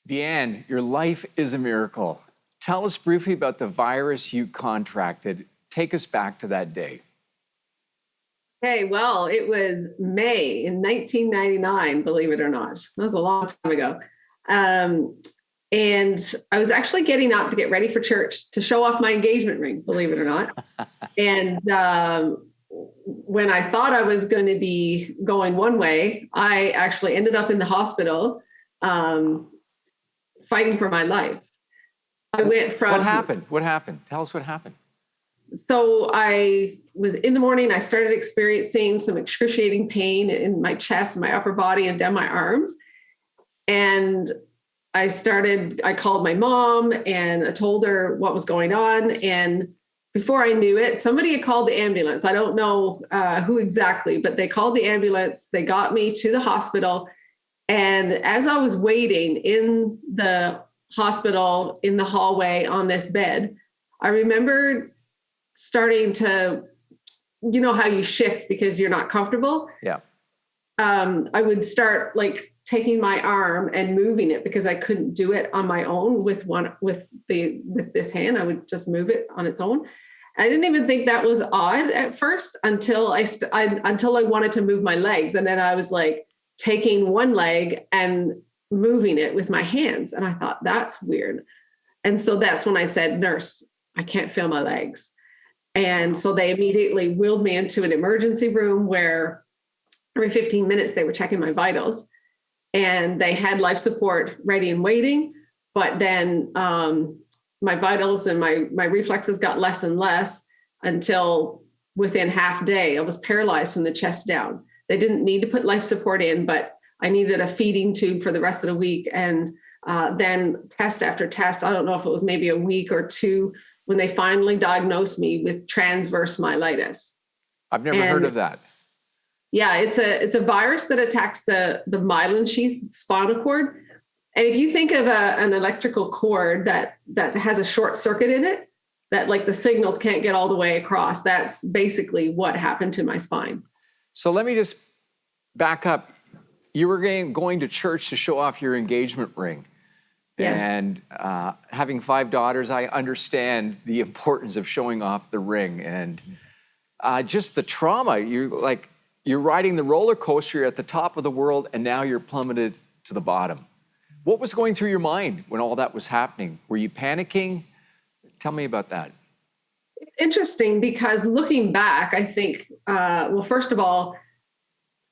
Vianne, your life is a miracle. Tell us briefly about the virus you contracted. Take us back to that day. Hey, well, it was May in 1999, believe it or not. That was a long time ago. Um, and I was actually getting up to get ready for church to show off my engagement ring, believe it or not. And when I thought I was going to be going one way, I actually ended up in the hospital um, fighting for my life. I went from. What happened? What happened? Tell us what happened. So I was in the morning, I started experiencing some excruciating pain in my chest, my upper body, and down my arms. And I called my mom and I told her what was going on. And before I knew it, somebody had called the ambulance. I don't know who exactly, but they called the ambulance. They got me to the hospital. And as I was waiting in the hospital, in the hallway on this bed, I remember starting to, you know, how you shift because you're not comfortable. Yeah. I would start like taking my arm and moving it because I couldn't do it on my own with this hand. I would just move it on its own. I didn't even think that was odd at first until I wanted to move my legs, and then I was like taking one leg and moving it with my hands, and I thought that's weird. And so that's when I said, "Nurse, I can't feel my legs." And so they immediately wheeled me into an emergency room where every 15 minutes they were checking my vitals, and they had life support ready and waiting. But then my vitals and my reflexes got less and less until within half day, I was paralyzed from the chest down. They didn't need to put life support in, but I needed a feeding tube for the rest of the week. And then test after test, I don't know if it was maybe a week or two, when they finally diagnosed me with transverse myelitis. I've never heard of that. Yeah, it's a virus that attacks the myelin sheath spinal cord. And if you think of an electrical cord that has a short circuit in it, that like the signals can't get all the way across, that's basically what happened to my spine. So let me just back up. You were going to church to show off your engagement ring. Yes. And having 5 daughters, I understand the importance of showing off the ring and just the trauma. You're riding the roller coaster, you're at the top of the world, and now you're plummeted to the bottom. What was going through your mind when all that was happening? Were you panicking? Tell me about that. It's interesting because looking back, I think, well, first of all,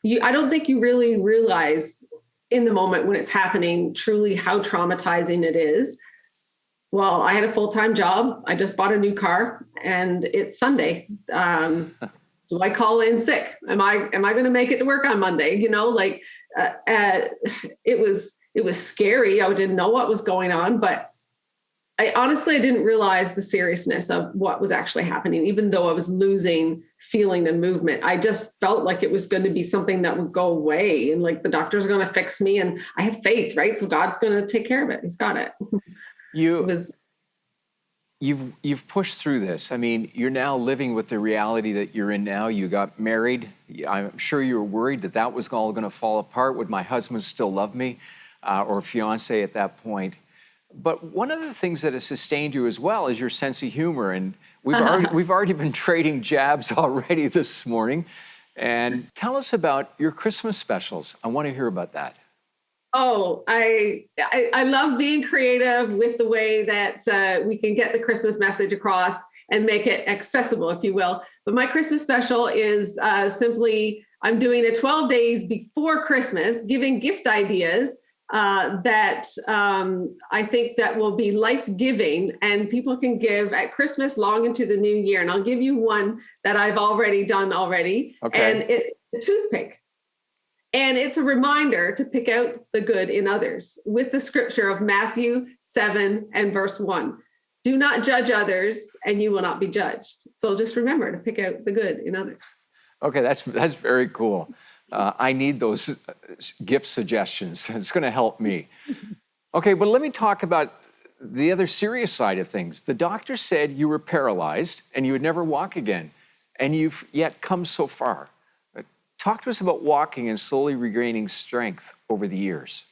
I don't think you really realize in the moment when it's happening truly how traumatizing it is. Well, I had a full-time job. I just bought a new car, and it's Sunday. Do I call in sick? Am I going to make it to work on Monday? You know, like it was scary. I didn't know what was going on, but I didn't realize the seriousness of what was actually happening, even though I was losing feeling and movement. I just felt like it was going to be something that would go away, and like the doctor's going to fix me, and I have faith, right? So God's going to take care of it. He's got it. You've pushed through this. I mean, you're now living with the reality that you're in now. You got married. I'm sure you were worried that was all going to fall apart. Would my husband still love me, or fiance at that point? But one of the things that has sustained you as well is your sense of humor. And we've already been trading jabs already this morning. And tell us about your Christmas specials. I want to hear about that. Oh, I love being creative with the way that we can get the Christmas message across and make it accessible, if you will. But my Christmas special is simply, I'm doing a 12 days before Christmas, giving gift ideas that I think that will be life-giving, and people can give at Christmas long into the new year. And I'll give you one that I've already done. Okay. And it's a toothpick. And it's a reminder to pick out the good in others with the scripture of Matthew 7 and verse 1. Do not judge others, and you will not be judged. So just remember to pick out the good in others. Okay, that's very cool. I need those gift suggestions. It's going to help me. Okay, but let me talk about the other serious side of things. The doctor said you were paralyzed and you would never walk again, and you've yet come so far. Talk to us about walking and slowly regaining strength over the years.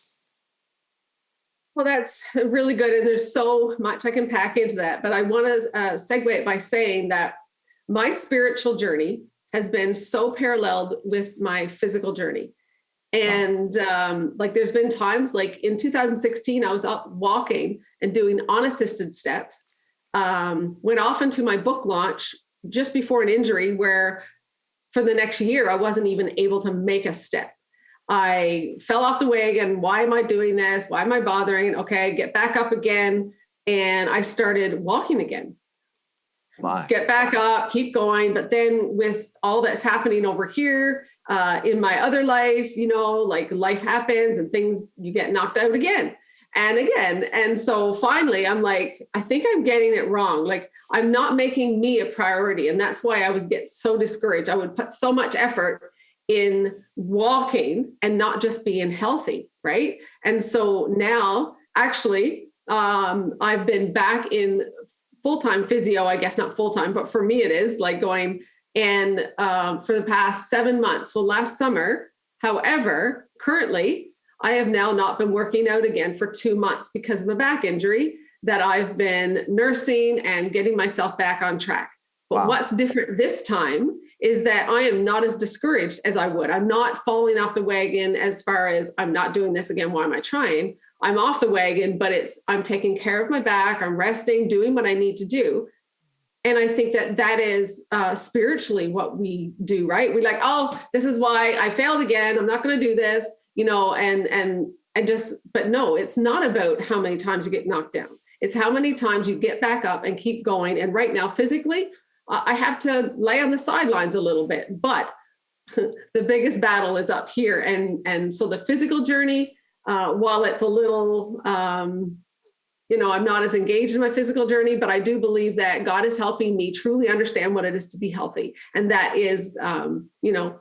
Well, that's really good. And there's so much I can pack into that. But I want to segue it by saying that my spiritual journey has been so paralleled with my physical journey. Wow. And like there's been times like in 2016, I was up walking and doing unassisted steps. Went off into my book launch just before an injury where for the next year, I wasn't even able to make a step. I fell off the wagon. Why am I doing this? Why am I bothering? Okay, get back up again. And I started walking again. My. Get back up, keep going. But then with all that's happening over here in my other life, you know, like life happens and things, you get knocked out again and again. And so finally, I'm like, I think I'm getting it wrong. Like I'm not making me a priority. And that's why I would get so discouraged. I would put so much effort in walking and not just being healthy, right? And so now, actually, I've been back in full-time physio, I guess not full-time, but for me it is like going and for the past 7 months. So last summer, however, currently I have now not been working out again for 2 months because of a back injury that I've been nursing and getting myself back on track. But Wow. what's different this time is that I am not as discouraged as I would. I'm not falling off the wagon as far as I'm not doing this again. Why am I trying? I'm off the wagon, but I'm taking care of my back. I'm resting, doing what I need to do. And I think that that is spiritually what we do, right? We like, oh, this is why I failed again. I'm not going to do this, you know, and just, but no, it's not about how many times you get knocked down. It's how many times you get back up and keep going. And right now, physically, I have to lay on the sidelines a little bit, but the biggest battle is up here. And so the physical journey, while it's a little, you know, I'm not as engaged in my physical journey, but I do believe that God is helping me truly understand what it is to be healthy. And that is, you know,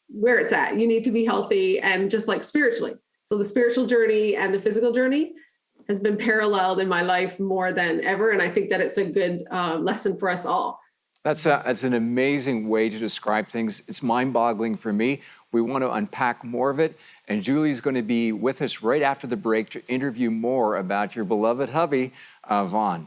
where it's at. You need to be healthy and just like spiritually. So the spiritual journey and the physical journey has been paralleled in my life more than ever. And I think that it's a good lesson for us all. That's an amazing way to describe things. It's mind-boggling for me. We want to unpack more of it. And Julie's going to be with us right after the break to interview more about your beloved hubby, Vahen.